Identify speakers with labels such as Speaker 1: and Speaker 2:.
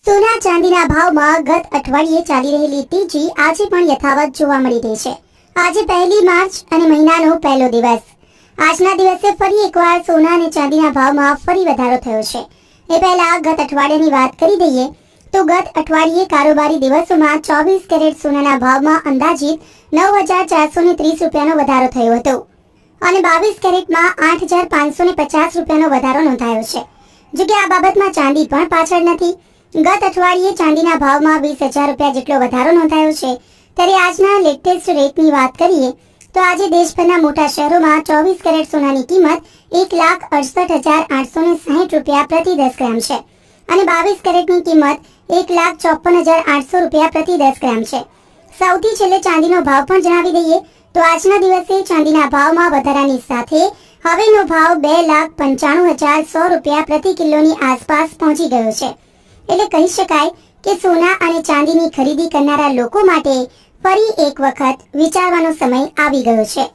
Speaker 1: સોના ચાંદીના ભાવમાં ગત અઠવાડિયે ચાલી રહેલી તેજી આજે પણ યથાવત જોવા મળી રહી છે। આજે 1 માર્ચ અને મહિનાનો પહેલો દિવસ। આજના દિવસે ફરી એકવાર સોના અને ચાંદીના ભાવમાં ફરી વધારો થયો છે। એ પહેલા ગત અઠવાડિયાની વાત કરી દઈએ તો ગત અઠવાડિયે કારોબારી દિવસોમાં 24 કેરેટ સોનાના ભાવમાં અંદાજિત 9,430 રૂપિયાનો વધારો થયો હતો અને 22 કેરેટમાં 8,550 રૂપિયાનો વધારો નોંધાયો છે। જો કે આ બાબતમાં ચાંદી પણ પાછળ નથી। ગત અઠવાડિયે ચાંદીના ભાવમાં 20,000 રૂપિયા જેટલો વધારો નોંધાયો છે। ત્યારે આજના લેટેસ્ટ રેટની વાત કરીએ તો આજે દેશભરના મોટા શહેરોમાં 24 કેરેટ સોનાની કિંમત 1,68,860 રૂપિયા પ્રતિ 10 ગ્રામ છે અને 22 કેરેટની કિંમત 1,54,800 રૂપિયા પ્રતિ 10 ગ્રામ છે। સૌથી છેલ્લે ચાંદીનો ભાવ પણ જણાવી દઈએ તો આજના દિવસે ચાંદીના ભાવમાં વધારાની સાથે હવેનો ભાવ 2,95,100 રૂપિયા પ્રતિ કિલોની આસપાસ પહોંચી ગયો છે। એટલે કહી શકાય કે સોના અને ચાંદીની ખરીદી કરનારા લોકો માટે ફરી એક વખત વિચારવાનો સમય આવી ગયો છે।